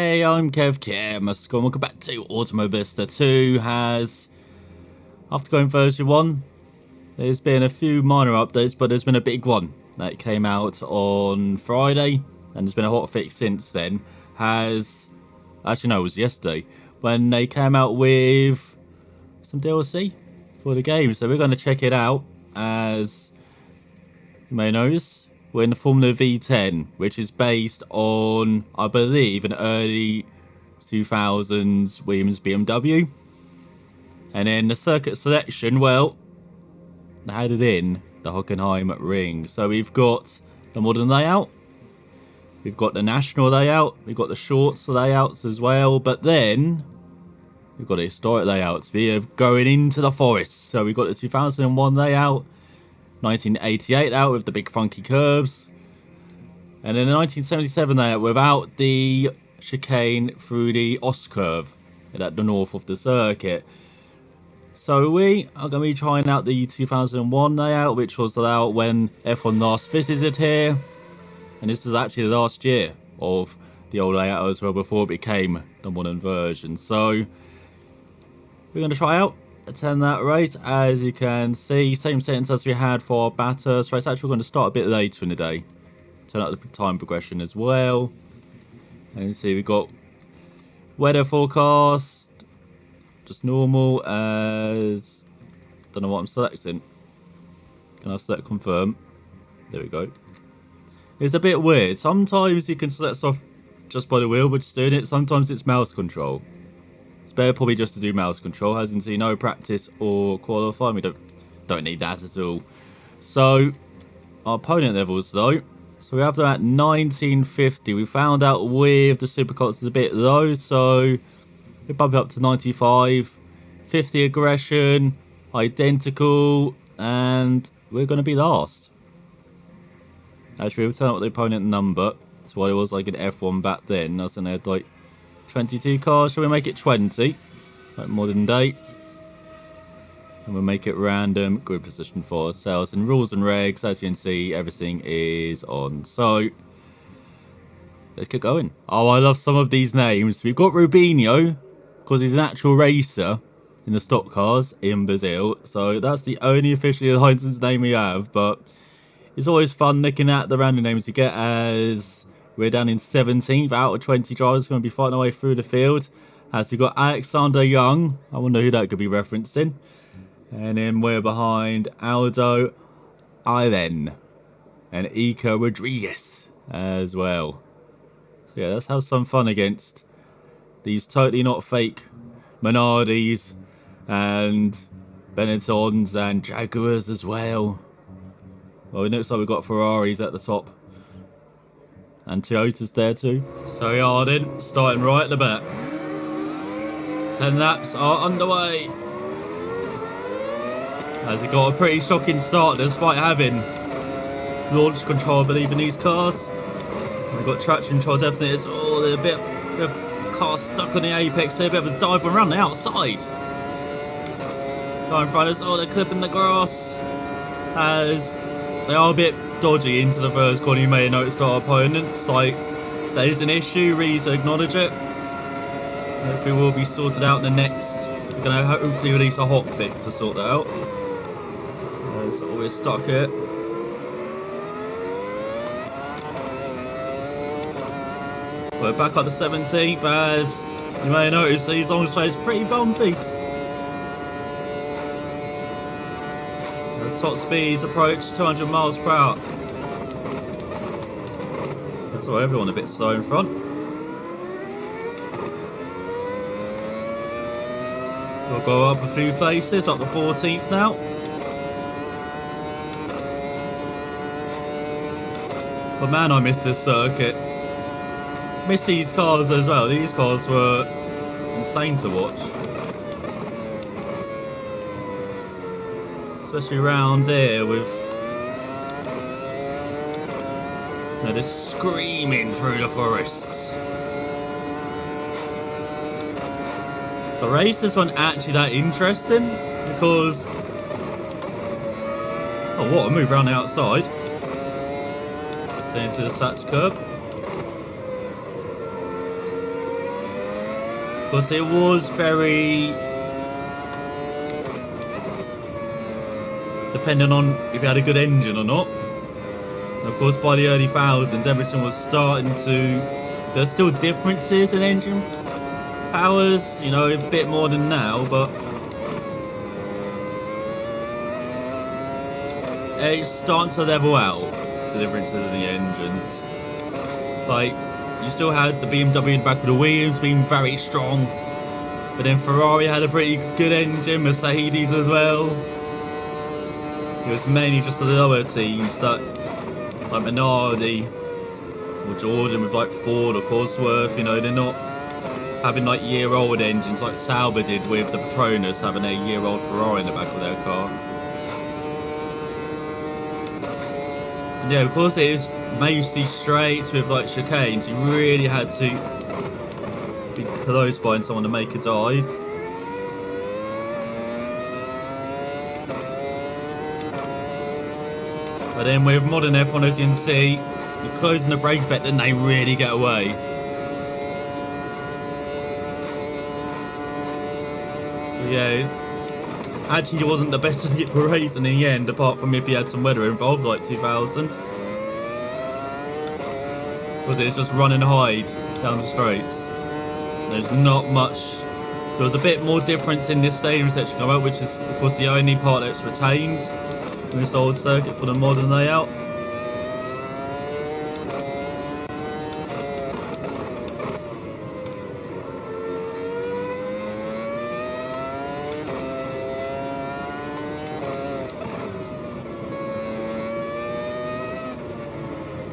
Hey, I'm Kev Kim. Welcome back to Automobilista 2 has, after going version 1, there's been a few minor updates, but there's been a big one that came out on Friday, and there's been a hot fix since then. Actually no, it was yesterday, when they came out with some DLC for the game. So we're going to check it out. As you may notice, we're in the Formula V10, which is based on, I believe, an early 2000s Williams BMW. And then the circuit selection, well, they had it in the Hockenheimring. So we've got the modern layout, we've got the national layout, we've got the shorts layouts as well, but then we've got the historic layouts. We are going into the forest. So we've got the 2001 layout, 1988 out with the big funky curves, and then the 1977 layout without the chicane through the Os curve at the north of the circuit. So we are going to be trying out the 2001 layout, which was the layout when F1 last visited here, and this is actually the last year of the old layout as well before it became the modern version. So we're going to try out attend that race. As you can see, same settings as we had for our Bathurst race. Actually, we're going to start a bit later in the day. Turn up the time progression as well. And you see we've got weather forecast, just normal as, don't know what I'm selecting. Can I select confirm? There we go. It's a bit weird. Sometimes you can select stuff just by the wheel, which is doing it. Sometimes it's mouse control. Better probably just to do mouse control, as you can see, no practice or qualifying. We don't need that at all. So our opponent levels though, so we have that 1950. We found out with the supercars is a bit low, so we bump it up to 95. 50 aggression, identical, and we're going to be last. Actually, we'll turn up the opponent number to what it was like in F1 back then. I was in there like 22 cars. Shall we make it 20 like modern day, and we'll make it random grid position for ourselves, and rules and regs, as you can see, everything is on. So let's get going. Oh, I love some of these names. We've got Rubinho because he's an actual racer in the stock cars in Brazil, so that's the only officially licensed name we have. But it's always fun looking at the random names you get, as we're down in 17th out of 20 drivers going to be fighting our way through the field. As we've got Alexander Young, I wonder who that could be referencing. And then we're behind Aldo Islen and Iker Rodriguez as well. So yeah, let's have some fun against these totally not fake Minardis and Benettons and Jaguars as well. Well, it looks like we've got Ferraris at the top. And Toyota's there too. So we are then starting right at the back. 10 laps are underway. As he got a pretty shocking start despite having launch control, I believe, in these cars. We've got traction control definitely. Oh, they're a bit of car stuck on the apex there, a bit of a dive around the outside. Going front us, oh, they're clipping the grass. As they are a bit dodgy into the first corner. You may have noticed our opponents, like, there is an issue, we need to acknowledge it. Hopefully will be sorted out in the next. We're going to hopefully release a hot fix to sort that out. So we're stuck here. We're back on the 17th, as you may have noticed these long straights pretty bumpy. The top speeds approach 200 miles per hour. That's why everyone a bit slow in front. We'll go up a few places, up to 14th now. But man, I missed this circuit. Missed these cars as well. These cars were insane to watch. Especially around here with, you know, just screaming through the forests. The races weren't actually that interesting because, oh, what a move around the outside. Into the Sats curb. Because it was very depending on if you had a good engine or not. And of course, by the early thousands, everything was starting to. There's still differences in engine powers, you know, a bit more than now, but it's starting to level out the differences in the engines. Like, you still had the BMW in the back of the wheels being very strong, but then Ferrari had a pretty good engine, Mercedes as well. It was mainly just the lower teams that, like Minardi or Jordan with like Ford or Cosworth, you know, they're not having like year-old engines like Sauber did with the Petronas having a year-old Ferrari in the back of their car. And yeah, of course it is mostly straights with like chicanes. You really had to be close behind someone to make a dive. But then with modern F1, as you can see, you're closing the brake effect and they really get away. So yeah, actually it wasn't the best race in the end, apart from if you had some weather involved, like 2000. Because it's just run and hide down the straights. There's not much. There was a bit more difference in this stadium section come out, which is of course the only part that's retained in this old circuit for the modern layout.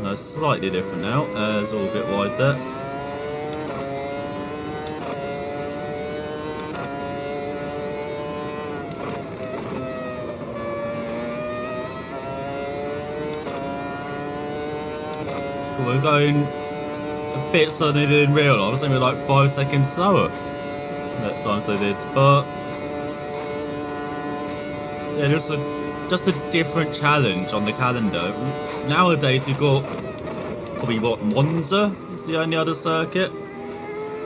No, slightly different now. It's all a bit wide there. We're going a bit slower than they did in real life. I was thinking like 5 seconds slower that time they did, but yeah, just a different challenge on the calendar. Nowadays you've got probably what, Monza is the only other circuit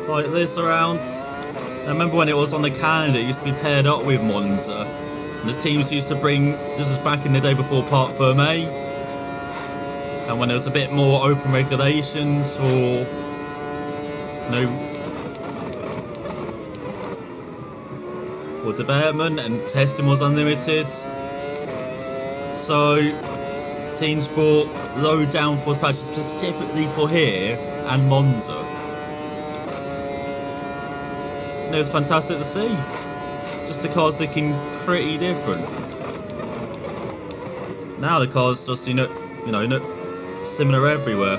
like this around. I remember when it was on the calendar, it used to be paired up with Monza, and the teams used to bring. This was back in the day before Parc Fermé. And when there was a bit more open regulations for, you know, for development, and testing was unlimited. So teams brought low downforce patches specifically for here and Monza. And it was fantastic to see. Just the cars looking pretty different. Now the cars just, you know, similar everywhere.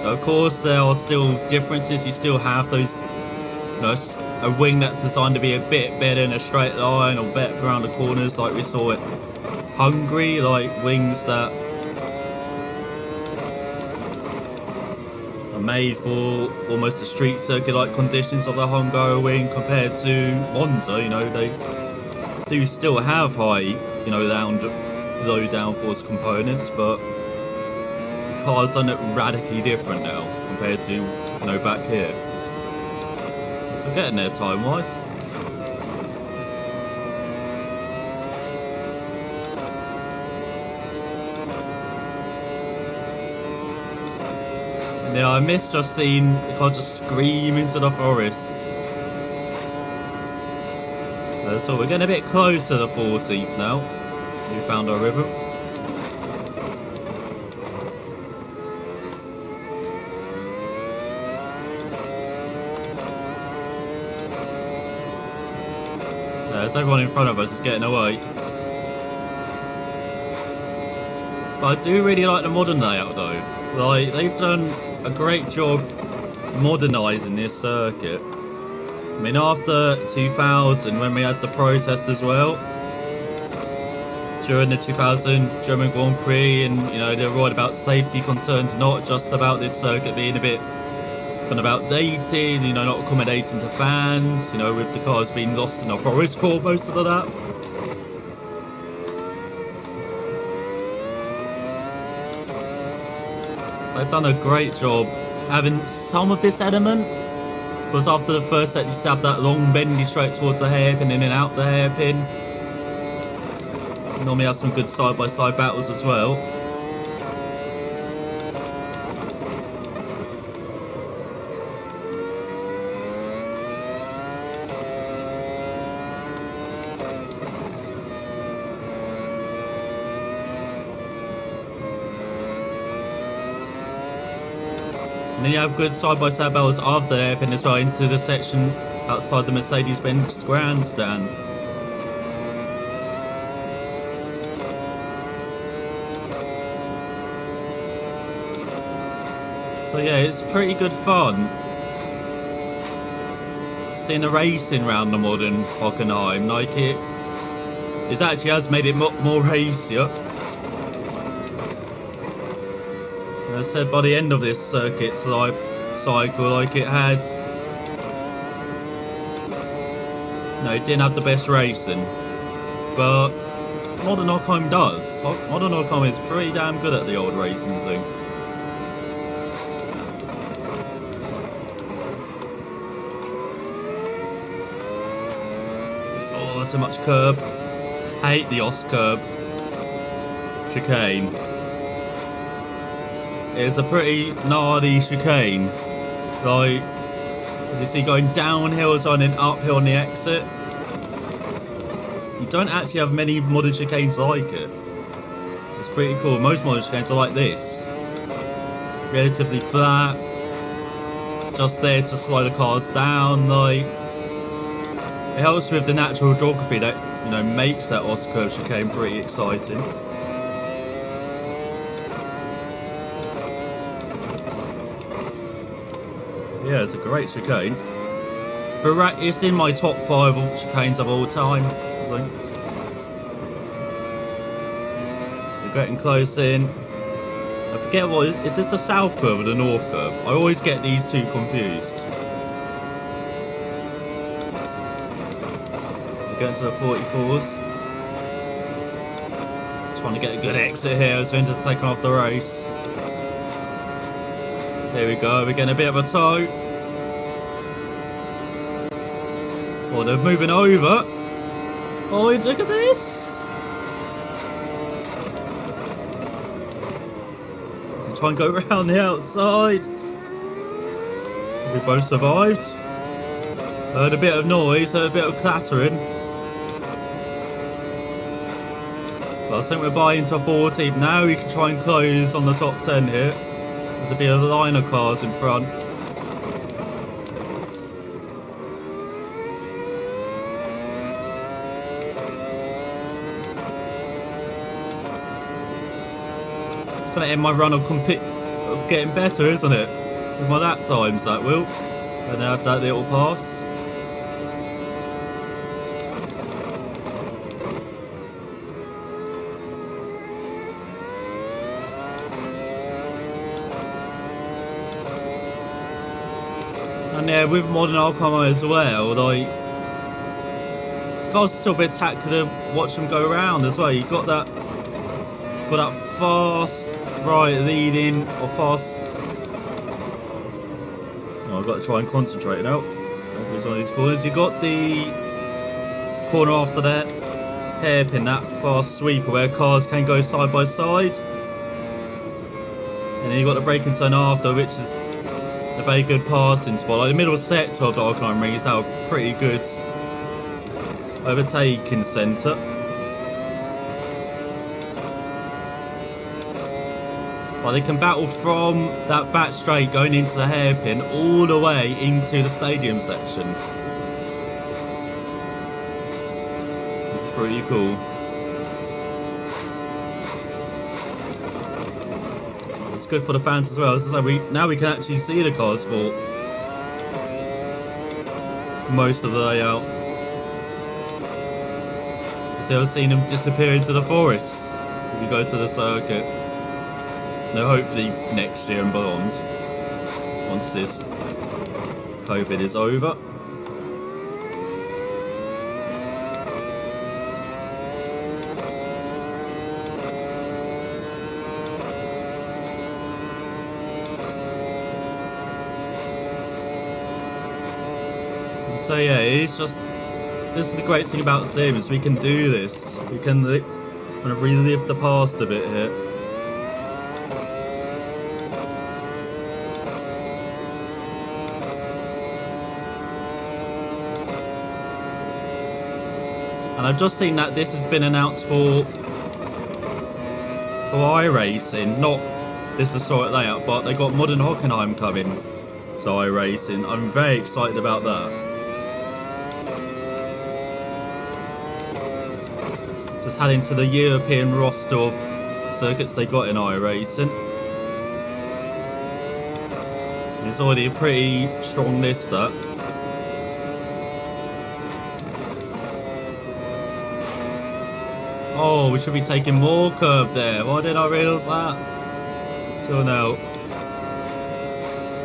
Of course, there are still differences. You still have those, you know, a wing that's designed to be a bit better in a straight line or better around the corners, like we saw at Hungary, like wings that are made for almost a street circuit-like conditions of the Hungary wing compared to Monza. You know, they do still have high, you know, low downforce components, but the car's done it radically different now compared to, you know, back here. So we're getting there time wise. And yeah, I miss just seeing the car just scream into the forest. So we're getting a bit close to the 14th now. We found our river. There's everyone in front of us is getting away. But I do really like the modern layout though. Like, they've done a great job modernising this circuit. I mean, after 2000, when we had the protest as well, during the 2000 German Grand Prix, and you know, they were worried about safety concerns, not just about this circuit being a bit kind of outdated, you know, not accommodating to fans, you know, with the cars being lost in the forest for most of that. They've done a great job having some of this element. Because after the first set, you just have that long bendy straight towards the hairpin and then out the hairpin. You normally have some good side-by-side battles as well. And then you have good side-by-side battles after the hairpin as well into the section outside the Mercedes-Benz grandstand. So yeah, it's pretty good fun seeing the racing around the modern Hockenheim. Like it actually has made it more racier. As I said, by the end of this circuit's life cycle, like it had, no, it didn't have the best racing, but modern Hockenheim does. Modern Hockenheim is pretty damn good at the old racing thing. It's all too much curb. Hate the Os curb. Chicane. It's a pretty gnarly chicane. Like, as you see, going downhill as well and then uphill on the exit. You don't actually have many modern chicanes like it. It's pretty cool. Most modern chicanes are like this. Relatively flat. Just there to slow the cars down. Like, it helps with the natural geography that, you know, makes that Os curve chicane pretty exciting. Yeah, it's a great chicane. It's in my top 5 chicanes of all time. So getting close in. I forget what is this, the south curve or the north curve? I always get these two confused. So getting to the 44s. Trying to get a good exit here, so into the second half of the race. Here we go, we're getting a bit of a toe. Oh, they're moving over. Oh, look at this. So try and go around the outside. We both survived. Heard a bit of noise, heard a bit of clattering. But I think we're buying into 14th now. We can try and close on the top 10 here. There's a bit of a line of cars in front. It's going to end my run of getting better, isn't it? With my lap times, that will. And I have that little pass. And yeah, with modern Hockenheim as well, like, cars are still a bit tactical to watch them go around as well. You've got that fast right leading or fast. Oh, I've got to try and concentrate now. There's one of these corners. You've got the corner after that hairpin, that fast sweeper where cars can go side by side. And then you've got the braking turn after, which is a very good passing spot. Like the middle sector of the Hockenheimring is now a pretty good overtaking centre. But they can battle from that back straight going into the hairpin all the way into the stadium section. It's pretty cool. It's good for the fans as well. So now we can actually see the cars for most of the way out. Instead of seeing them disappear into the forest if you go to the circuit. No, hopefully next year and beyond, once this COVID is over. So yeah, it's just, this is the great thing about Sims. We can do this. We can kind of relive the past a bit here. And I've just seen that this has been announced for iRacing. Not this historic layout, but they got modern Hockenheim coming to iRacing. I'm very excited about that. Just adding to the European roster of circuits they got in iRacing. It's already a pretty strong list, that. Oh, we should be taking more curb there. Why didn't I realise that? Till now.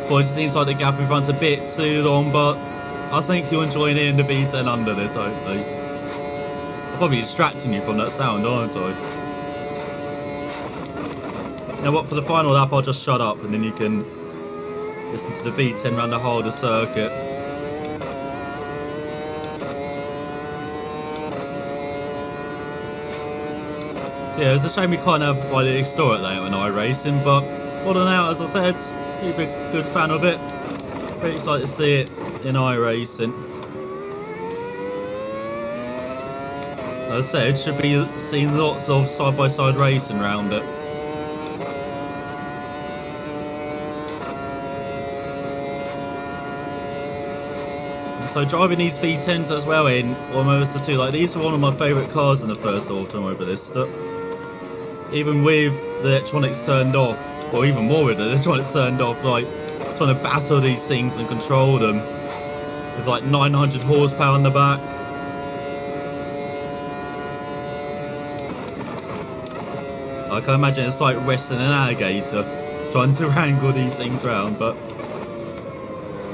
Boys, it seems like the gap in front's a bit too long, but I think you'll enjoy it in the V10 under this, hopefully. I'm probably distracting you from that sound, aren't I? You know what, for the final lap, I'll just shut up and then you can listen to the V10 around the whole of the circuit. Yeah, it's a shame we can't have like the historic layout in iRacing, but all in all, as I said, you'd be a good fan of it. Pretty excited to see it in iRacing. As I said, should be seeing lots of side-by-side racing around it. So driving these V10s as well in Automobilista 2, like these are one of my favourite cars in the first Automobilista. Even with the electronics turned off, or even more with the electronics turned off, like trying to battle these things and control them with like 900 horsepower in the back. I can imagine it's like wrestling an alligator trying to wrangle these things around, but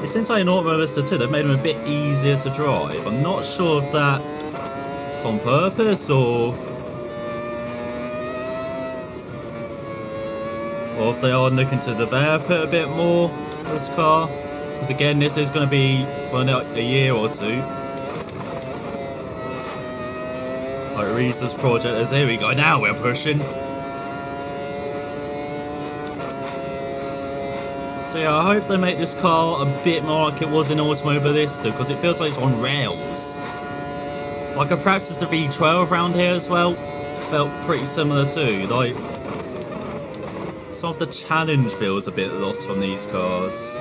it seems like in Automobilista 2 they've made them a bit easier to drive. I'm not sure if that's on purpose or if they are looking to develop it a bit more, this car. Because again, this is going to be for a year or two. Like Reese's project is, here we go, now we're pushing. So yeah, I hope they make this car a bit more like it was in Automobilista, because it feels like it's on rails. Like perhaps it's the V12 around here as well, felt pretty similar too. Like, some of the challenge feels a bit lost from these cars.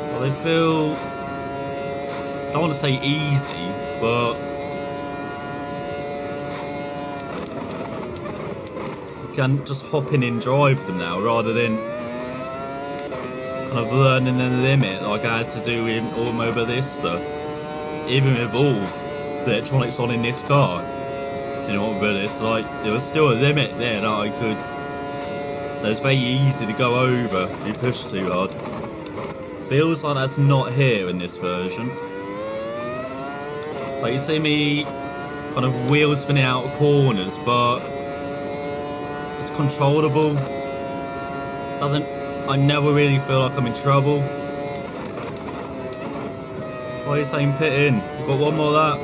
Well, they feel, I don't want to say easy, but you can just hop in and drive them now rather than kind of learning the limit like I had to do in Automobilista. Even with all the electronics on in this car, you know, but it's like there was still a limit there that I could, that was very easy to go over if you push too hard. Feels like that's not here in this version. Like you see me kind of wheel spinning out of corners, but it's controllable. I never really feel like I'm in trouble. Why are you saying pit in? We've got one more lap.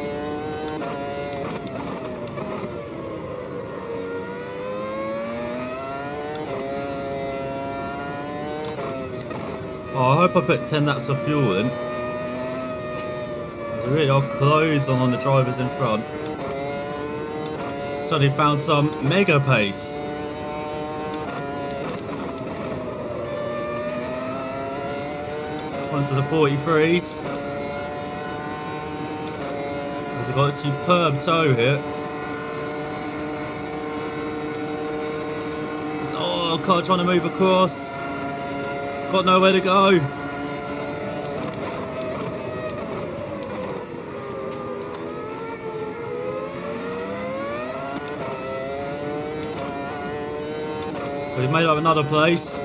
Oh, I hope I put 10 laps of fuel in. So really I'll close on the drivers in front. So they found some mega pace. Onto the 43s. They've got a superb toe here. Oh, car trying to move across. Got nowhere to go. We've made up another place.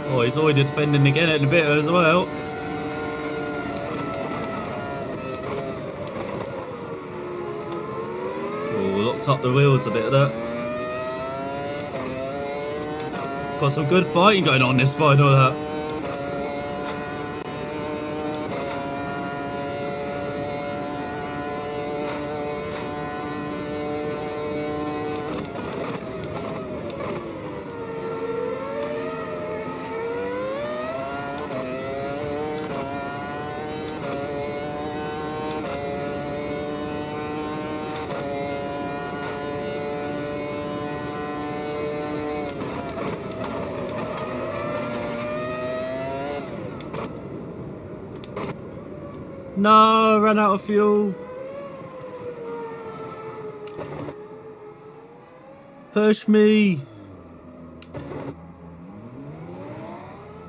Oh, he's already defending again at the bit as well. Oh, locked up the wheels a bit of that. Got some good fighting going on this final lap. No, ran out of fuel. Push me.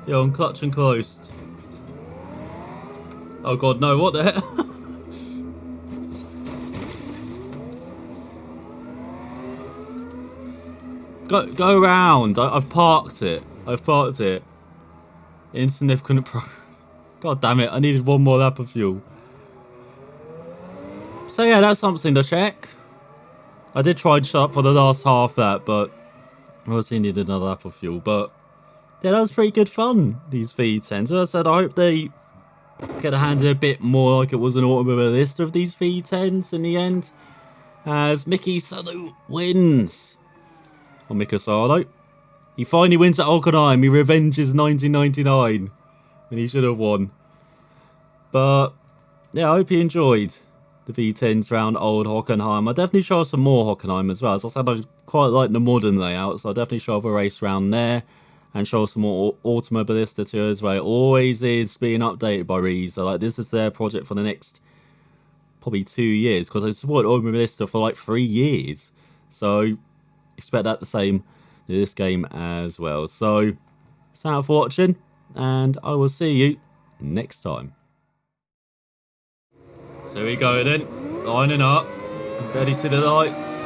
Yo, I'm clutch and closed. Oh god, no, what the heck? Go round. I've parked it. Insignificant pro. God damn it, I needed one more lap of fuel. So yeah, that's something to check. I did try and shut up for the last half that, but obviously needed another lap of fuel. But yeah, that was pretty good fun, these V10s. As I said, I hope they get handed a bit more like it was an Automobilista of these V10s in the end. As Mickey Salo wins. Or Mickey Salo. He finally wins at Hockenheim. He revenges 1999. And he should have won. But yeah, I hope you enjoyed the V10s round Old Hockenheim. I'll definitely show some more Hockenheim as well. As I said, I quite like the modern layout, so I'll definitely show off a race round there. And show some more Automobilista too as well. It always is being updated by Reese. So like, this is their project for the next probably 2 years. Because I supported Automobilista for like 3 years. So expect that the same in this game as well. So thanks for watching. And I will see you next time. So we go then, lining up, ready to the light.